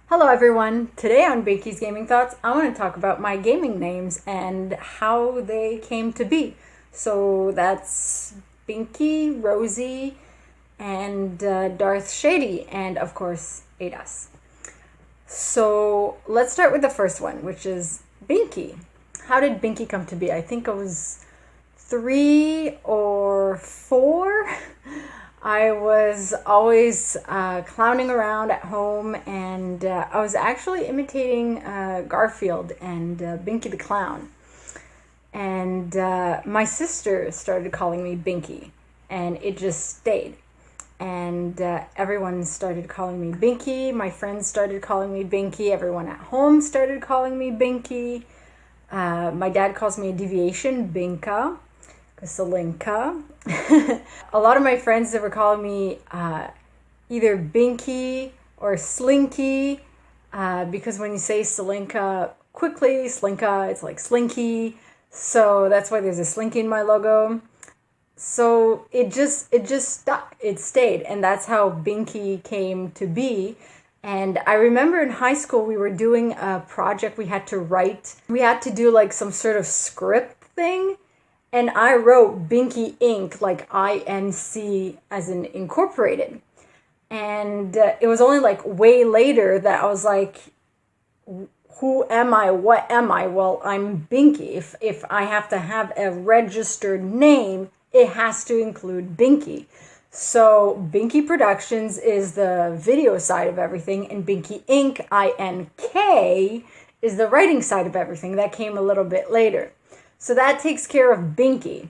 Hello everyone! Today on Binky's Gaming Thoughts, I want to talk about my gaming names and how they came to be. So that's Binky, Rosie, and DarthShadie, and of course, Eidahs. So let's start with the first one, which is Binky. How did Binky come to be? I think I was 3 or 4. I was always clowning around at home, and I was actually imitating Garfield and Binky the Clown. And my sister started calling me Binky, and it just stayed. And everyone started calling me Binky. My friends started calling me Binky. Everyone at home started calling me Binky. My dad calls me a deviation, Binka. Salinka. A lot of my friends that were calling me either Binky or Slinky, because when you say Salinka quickly, Slinka, it's like Slinky. So that's why there's a Slinky in my logo. So it just stuck. It stayed, and that's how Binky came to be. And I remember in high school we were doing a project we had to write. We had to do like some sort of script thing. And I wrote Binky Inc., like INC as in incorporated. And it was only like way later that I was like, who am I? What am I? Well, I'm Binky. If I have to have a registered name, it has to include Binky. So Binky Productions is the video side of everything, and Binky Inc., INK, is the writing side of everything. That came a little bit later. So that takes care of Binky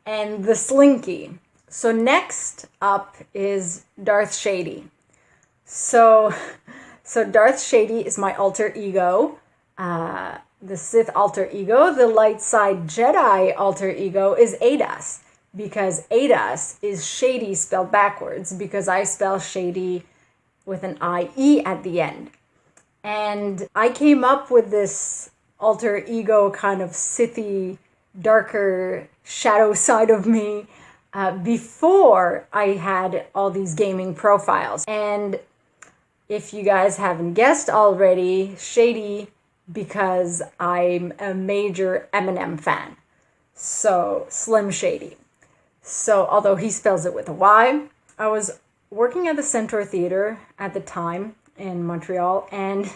and the Slinky. So next up is DarthShadie. So DarthShadie is my alter ego, the Sith alter ego. The light side Jedi alter ego is Eidahs, because Eidahs is Shady spelled backwards, because I spell Shady with an IE at the end. And I came up with this alter ego kind of Sithy, darker shadow side of me before I had all these gaming profiles. And if you guys haven't guessed already, Shady, because I'm a major Eminem fan. So Slim Shady. So although he spells it with a Y, I was working at the Centaur Theater at the time in Montreal, and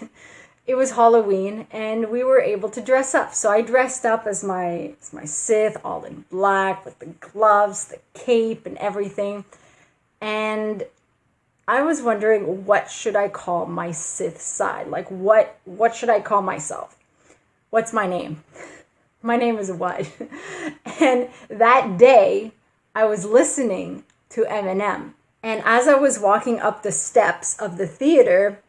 it was Halloween, and we were able to dress up. So I dressed up as my Sith, all in black, with the gloves, the cape, and everything. And I was wondering, what should I call my Sith side? Like, what should I call myself? What's my name? My name is what? And that day, I was listening to Eminem. And as I was walking up the steps of the theater,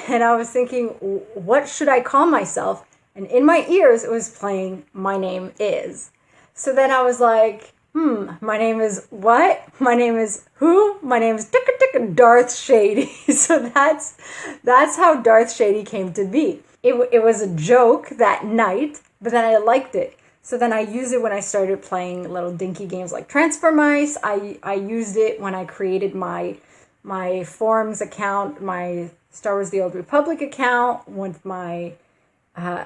and I was thinking, what should I call myself? And in my ears, it was playing My Name Is. So then I was like, my name is what? My name is who? My name is DarthShadie. So that's how DarthShadie came to be. It was a joke that night, but then I liked it. So then I used it when I started playing little dinky games like Transfer Mice. I used it when I created my forums account, my Star Wars The Old Republic account, with my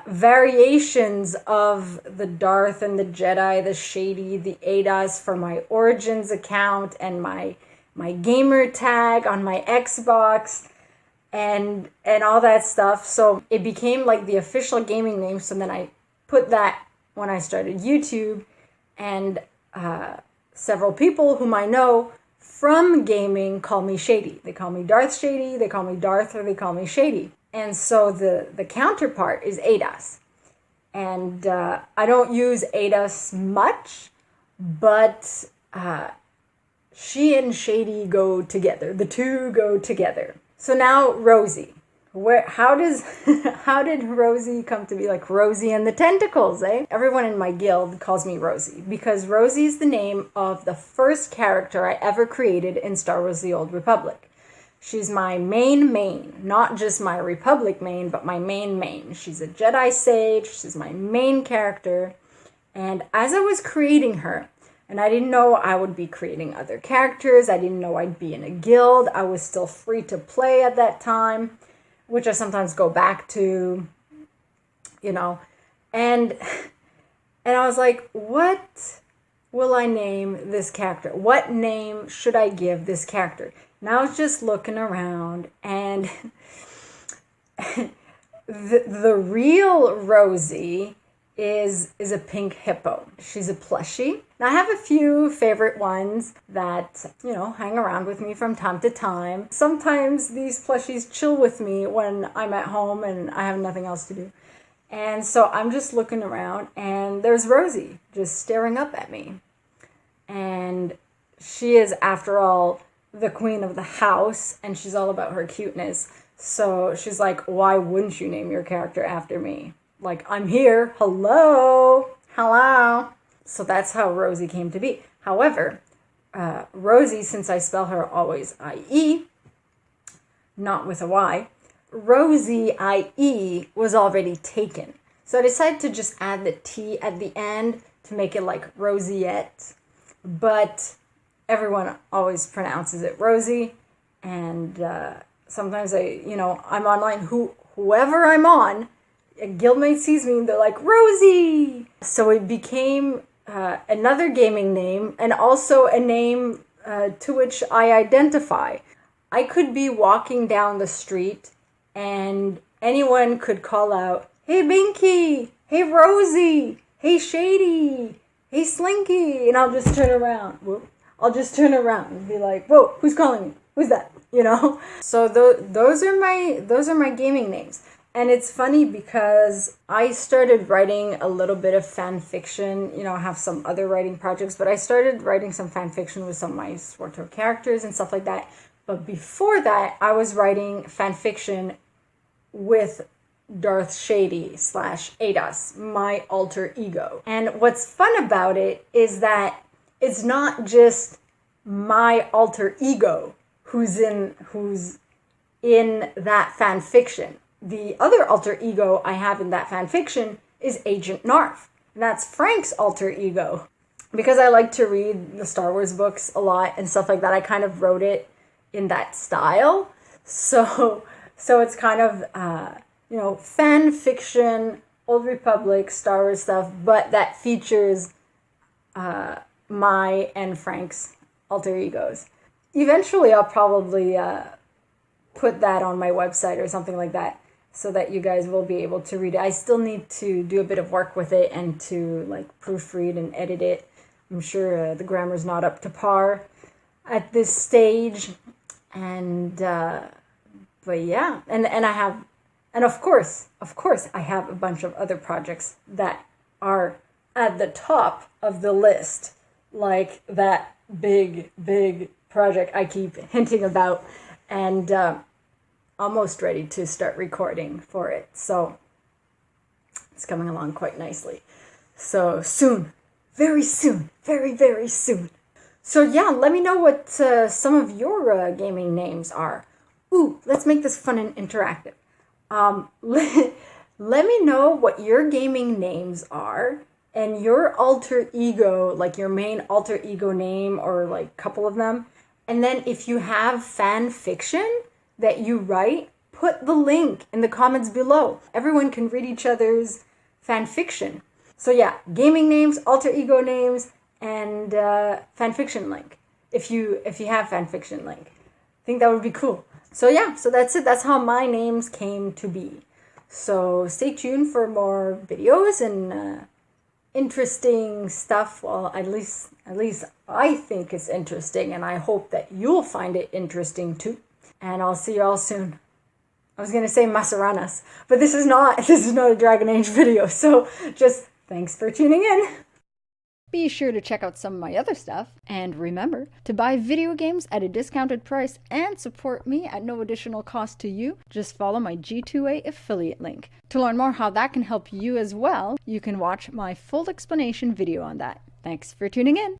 variations of the Darth and the Jedi, the Shady, the Eidahs for my Origins account, and my gamer tag on my Xbox, and all that stuff. So it became like the official gaming name. So then I put that when I started YouTube, and several people whom I know from gaming call me Shady. They call me DarthShadie, they call me Darth, or they call me Shady. And so the counterpart is Eidahs. And I don't use Eidahs much, but she and Shady go together. The two go together. So now Rosie. How did Rosie come to be? Like Rosie and the Tentacles, eh? Everyone in my guild calls me Rosie, because Rosie is the name of the first character I ever created in Star Wars The Old Republic. She's my main, not just my Republic main, but my main. She's a Jedi Sage, she's my main character, and as I was creating her, and I didn't know I would be creating other characters, I didn't know I'd be in a guild, I was still free to play at that time, which I sometimes go back to, you know, and I was like, what will I name this character? What name should I give this character? And I was just looking around, and the real Rosie is a pink hippo. She's a plushie. Now, I have a few favorite ones that, you know, hang around with me from time to time. Sometimes these plushies chill with me when I'm at home and I have nothing else to do. And so I'm just looking around, and there's Rosie just staring up at me. And she is, after all, the queen of the house, and she's all about her cuteness. So she's like, why wouldn't you name your character after me? Like, I'm here. Hello. So that's how Rosie came to be. However, Rosie, since I spell her always I-E, not with a Y, Rosie I-E was already taken. So I decided to just add the T at the end to make it like Rosiet. But everyone always pronounces it Rosie. And sometimes I'm online. Whoever I'm on, a guildmate sees me and they're like, Rosie! So it became another gaming name, and also a name to which I identify. I could be walking down the street and anyone could call out, hey Binky, hey Rosie, hey Shadie, hey Slinky, and I'll just turn around. And be like, whoa, who's calling me? Who's that? You know? So those are my gaming names. And it's funny because I started writing a little bit of fan fiction. You know, I have some other writing projects, but I started writing some fan fiction with some of my Swarto characters and stuff like that. But before that, I was writing fan fiction with DarthShadie / Eidahs, my alter ego. And what's fun about it is that it's not just my alter ego who's in that fan fiction. The other alter ego I have in that fan fiction is Agent Narf. And that's Frank's alter ego. Because I like to read the Star Wars books a lot and stuff like that, I kind of wrote it in that style. So it's kind of, fan fiction, Old Republic, Star Wars stuff, but that features my and Frank's alter egos. Eventually, I'll probably put that on my website or something like that, so that you guys will be able to read it. I still need to do a bit of work with it and to proofread and edit it. I'm sure the grammar's not up to par at this stage. And but yeah, and I have, and of course I have a bunch of other projects that are at the top of the list, like that big project I keep hinting about, and almost ready to start recording for it. So it's coming along quite nicely. So soon, very soon, very soon. So yeah, let me know what some of your gaming names are. Ooh, let's make this fun and interactive. Let me know what your gaming names are and your alter ego, like your main alter ego name or like a couple of them. And then if you have fan fiction that you write, put the link in the comments below. Everyone can read each other's fan fiction. So yeah, gaming names, alter ego names, and fan fiction link. If you have fan fiction link, I think that would be cool. So yeah, so that's it. That's how my names came to be. So stay tuned for more videos and interesting stuff. Well, at least I think it's interesting, and I hope that you'll find it interesting too. And I'll see you all soon. I was gonna say Masaranas, but this is not a Dragon Age video. So just thanks for tuning in. Be sure to check out some of my other stuff, and remember to buy video games at a discounted price and support me at no additional cost to you. Just follow my G2A affiliate link. To learn more how that can help you as well, you can watch my full explanation video on that. Thanks for tuning in.